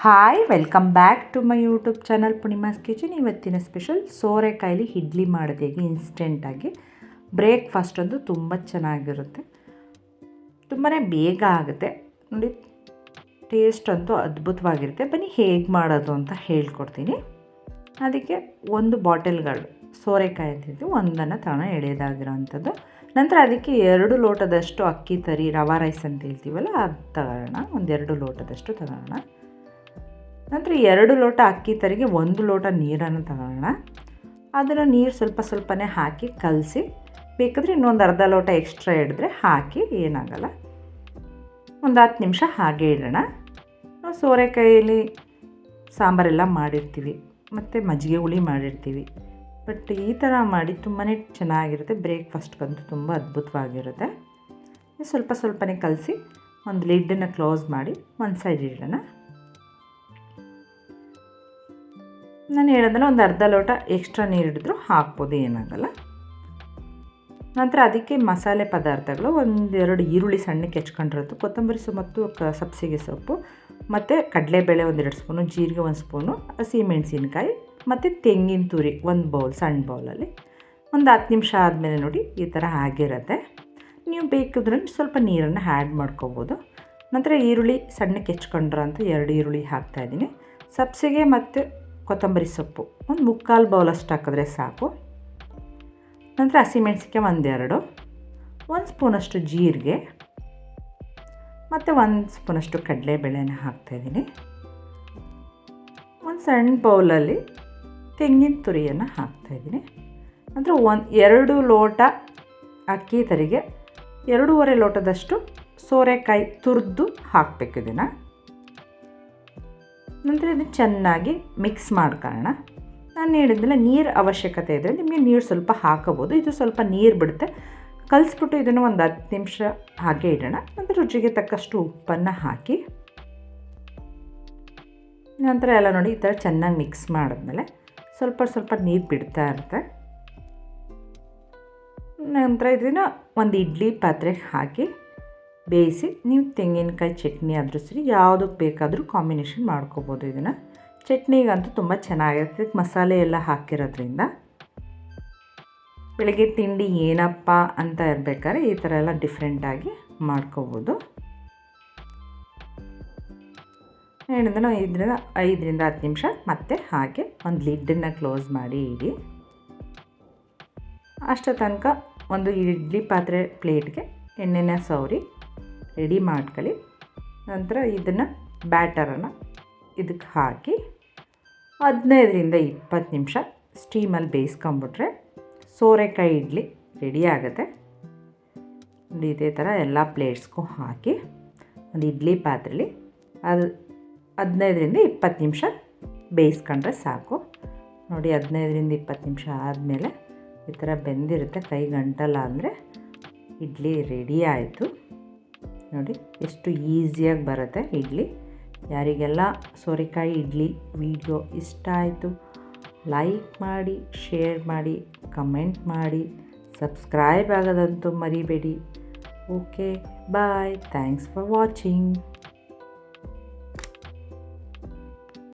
Hi welcome back to my YouTube channel Poornima's kitchen. ಇವತ್ತಿನ special ಸೋರೆಕಾಯಲ್ಲಿ ಇಡ್ಲಿ ಮಾಡೋದು ಹೇಗೆ ಇನ್ಸ್ಟೆಂಟಾಗಿ. ಬ್ರೇಕ್ಫಾಸ್ಟ್ ಅಂತೂ ತುಂಬ ಚೆನ್ನಾಗಿರುತ್ತೆ, ತುಂಬಾ ಬೇಗ ಆಗುತ್ತೆ ನೋಡಿ. ಟೇಸ್ಟ್ ಅಂತೂ ಅದ್ಭುತವಾಗಿರುತ್ತೆ. ಬನ್ನಿ ಹೇಗೆ ಮಾಡೋದು ಅಂತ ಹೇಳ್ಕೊಡ್ತೀನಿ. ಅದಕ್ಕೆ ಒಂದು ಬಾಟಲ್ಗಳು ಸೋರೆಕಾಯಿ ಅಂತಿದ್ದು ಒಂದನ್ನು ತಗೊಂಡು ಎಳೆದಾಗಿರೋವಂಥದ್ದು. ನಂತರ ಅದಕ್ಕೆ 2 ಲೋಟದಷ್ಟು ಅಕ್ಕಿ ತರಿ ರವಾ ರೈಸ್ ಅಂತ ಹೇಳ್ತೀವಲ್ಲ ಅದು ತಗೋಣ. ಒಂದು 2 ಲೋಟದಷ್ಟು ತಗೋಣ. ನಂತರ 2 ಲೋಟ ಅಕ್ಕಿ ತರಿಗೆ 1 ಲೋಟ ನೀರನ್ನು ತಗೋಣ. ಅದನ್ನು ನೀರು ಸ್ವಲ್ಪನೇ ಹಾಕಿ ಕಲಸಿ, ಬೇಕಾದರೆ ಇನ್ನೊಂದು ಅರ್ಧ ಲೋಟ ಎಕ್ಸ್ಟ್ರಾ ಹಿಡಿದ್ರೆ ಹಾಕಿ, ಏನಾಗಲ್ಲ. ಒಂದು 10 ನಿಮಿಷ ಹಾಗೆ ಇಡೋಣ. ನಾವು ಸೋರೆಕಾಯಲ್ಲಿ ಸಾಂಬಾರೆಲ್ಲ ಮಾಡಿರ್ತೀವಿ ಮತ್ತು ಮಜ್ಜಿಗೆ ಹುಳಿ ಮಾಡಿರ್ತೀವಿ. ಬಟ್ ಈ ಥರ ಮಾಡಿ ತುಂಬಾ ಚೆನ್ನಾಗಿರುತ್ತೆ. ಬ್ರೇಕ್ಫಾಸ್ಟ್ಗಂತೂ ತುಂಬ ಅದ್ಭುತವಾಗಿರುತ್ತೆ. ಸ್ವಲ್ಪನೇ ಕಲಸಿ ಒಂದು ಲಿಡ್ಡನ್ನು ಕ್ಲೋಸ್ ಮಾಡಿ ಒಂದು ಸೈಡ್ ಇಡೋಣ. ನಾನು ಹೇಳೋದಲ್ಲ, ಒಂದು ಅರ್ಧ ಲೋಟ ಎಕ್ಸ್ಟ್ರಾ ನೀರು ಹಿಡಿದ್ರೂ ಹಾಕ್ಬೋದು, ಏನಾಗಲ್ಲ. ನಂತರ ಅದಕ್ಕೆ ಮಸಾಲೆ ಪದಾರ್ಥಗಳು 1-2 ಈರುಳ್ಳಿ ಸಣ್ಣಕ್ಕೆ ಹೆಚ್ಕೊಂಡಿರೋದು, ಕೊತ್ತಂಬರಿ ಮತ್ತು ಸಬ್ಸಿಗೆ ಸೊಪ್ಪು ಮತ್ತು ಕಡಲೆಬೇಳೆ 1-2 ಸ್ಪೂನು, ಜೀರಿಗೆ 1 ಸ್ಪೂನು, ಹಸಿಮೆಣಸಿನ್ಕಾಯಿ ಮತ್ತು ತೆಂಗಿನ ತುರಿ 1 ಬೌಲ್, ಸಣ್ಣ ಬೌಲಲ್ಲಿ. ಒಂದು 10 ನಿಮಿಷ ಆದಮೇಲೆ ನೋಡಿ ಈ ಥರ ಆಗಿರುತ್ತೆ. ನೀವು ಬೇಕಿದ್ರೆ ಸ್ವಲ್ಪ ನೀರನ್ನು ಆ್ಯಡ್ ಮಾಡ್ಕೋಬೋದು. ನಂತರ ಈರುಳ್ಳಿ ಸಣ್ಣಕ್ಕೆ ಹೆಚ್ಕೊಂಡಿರೋಂಥ 2 ಈರುಳ್ಳಿ ಹಾಕ್ತಾಯಿದ್ದೀನಿ. ಸಬ್ಸಿಗೆ ಮತ್ತು ಕೊತ್ತಂಬರಿ ಸೊಪ್ಪು 1/4 ಬೌಲಷ್ಟು ಹಾಕಿದ್ರೆ ಸಾಕು. ನಂತರ ಹಸಿಮೆಣಸಿನ್ಕಾಯಿ 1-2, 1 ಸ್ಪೂನಷ್ಟು ಜೀರಿಗೆ ಮತ್ತು 1 ಸ್ಪೂನಷ್ಟು ಕಡಲೆಬೇಳೆನ ಹಾಕ್ತಾಯಿದ್ದೀನಿ. ಒಂದು ಸಣ್ಣ ಬೌಲಲ್ಲಿ ತೆಂಗಿನ ತುರಿಯನ್ನು ಹಾಕ್ತಾಯಿದ್ದೀನಿ. ನಂತರ 2 ಲೋಟ ಅಕ್ಕಿ ತರಿಗೆ 2.5 ಲೋಟದಷ್ಟು ಸೋರೆಕಾಯಿ ತುರಿದು ಹಾಕಬೇಕು ಇದನ್ನು. ನಂತರ ಇದು ಚೆನ್ನಾಗಿ ಮಿಕ್ಸ್ ಮಾಡ್ಕೊಳ್ಳೋಣ. ನಾನು ಹೇಳಿದ್ಮೇಲೆ ನೀರು ಅವಶ್ಯಕತೆ ಇದ್ದರೆ ನಿಮಗೆ ನೀರು ಸ್ವಲ್ಪ ಹಾಕೋಬೋದು. ಇದು ಸ್ವಲ್ಪ ನೀರು ಬಿಡುತ್ತೆ. ಕಲಿಸ್ಬಿಟ್ಟು ಇದನ್ನು ಒಂದು 10 ನಿಮಿಷ ಹಾಗೆ ಇಡೋಣ. ನಂತರ ರುಚಿಗೆ ತಕ್ಕಷ್ಟು ಉಪ್ಪನ್ನು ಹಾಕಿ, ನಂತರ ಎಲ್ಲ ನೋಡಿ ಈ ಥರ ಚೆನ್ನಾಗಿ ಮಿಕ್ಸ್ ಮಾಡಿದ್ಮೇಲೆ ಸ್ವಲ್ಪ ನೀರು ಬಿಡ್ತಾ ಇರುತ್ತೆ. ನಂತರ ಇದನ್ನು ಒಂದು ಇಡ್ಲಿ ಪಾತ್ರೆಗೆ ಹಾಕಿ ಬೇಯಿಸಿ, ನೀವು ತೆಂಗಿನಕಾಯಿ ಚಟ್ನಿ ಆದರೂ ಸರಿ ಯಾವುದಕ್ಕೆ ಬೇಕಾದರೂ ಕಾಂಬಿನೇಷನ್ ಮಾಡ್ಕೋಬೋದು. ಇದನ್ನು ಚಟ್ನಿಗಂತೂ ತುಂಬ ಚೆನ್ನಾಗಿರುತ್ತೆ, ಮಸಾಲೆ ಎಲ್ಲ ಹಾಕಿರೋದ್ರಿಂದ. ಬೆಳಗ್ಗೆ ತಿಂಡಿ ಏನಪ್ಪ ಅಂತ ಇರಬೇಕಾದ್ರೆ ಈ ಥರ ಎಲ್ಲ ಡಿಫ್ರೆಂಟಾಗಿ ಮಾಡ್ಕೋಬೋದು. ಹೇಳಿದ್ರೆ ಇದರಿಂದ 5-10 ನಿಮಿಷ ಮತ್ತೆ ಹಾಗೆ ಒಂದು ಲಿಡ್ಡನ್ನು ಕ್ಲೋಸ್ ಮಾಡಿ ಇಡಿ. ಅಷ್ಟೋ ತನಕ ಒಂದು ಇಡ್ಲಿ ಪಾತ್ರೆ ಪ್ಲೇಟ್ಗೆ ಎಣ್ಣೆನ ಸವರಿ ರೆಡಿ ಮಾಡ್ಕೊಳ್ಳಿ. ನಂತರ ಇದನ್ನು ಬ್ಯಾಟರನ್ನು ಇದಕ್ಕೆ ಹಾಕಿ 15-20 ನಿಮಿಷ ಸ್ಟೀಮಲ್ಲಿ ಬೇಯಿಸ್ಕೊಂಬಿಟ್ರೆ ಸೋರೆಕಾಯಿ ಇಡ್ಲಿ ರೆಡಿ ಆಗುತ್ತೆ. ಇದೇ ಥರ ಎಲ್ಲ ಪ್ಲೇಟ್ಸ್ಗೂ ಹಾಕಿ ಒಂದು ಇಡ್ಲಿ ಪಾತ್ರೆಯಲ್ಲಿ ಅದು 15-20 ನಿಮಿಷ ಬೇಯಿಸ್ಕೊಂಡ್ರೆ ಸಾಕು. ನೋಡಿ 15-20 ನಿಮಿಷ ಆದಮೇಲೆ ಈ ಥರ ಬೆಂದಿರುತ್ತೆ, ಕೈ ಗಂಟಲ್ಲ ಅಂದರೆ ಇಡ್ಲಿ ರೆಡಿ ಆಯಿತು. ನೋಡಿ ಎಷ್ಟು ಈಸಿಯಾಗಿ ಬರುತ್ತೆ ಇಡ್ಲಿ. ಯಾರಿಗೆಲ್ಲ ಸೋರೆಕಾಯಿ ಇಡ್ಲಿ ವಿಡಿಯೋ ಇಷ್ಟ ಆಯಿತು ಲೈಕ್ ಮಾಡಿ, ಶೇರ್ ಮಾಡಿ, ಕಮೆಂಟ್ ಮಾಡಿ, ಸಬ್ಸ್ಕ್ರೈಬ್ ಆಗೋದಂತೂ ಮರಿಬೇಡಿ. Okay, bye, thanks for watching.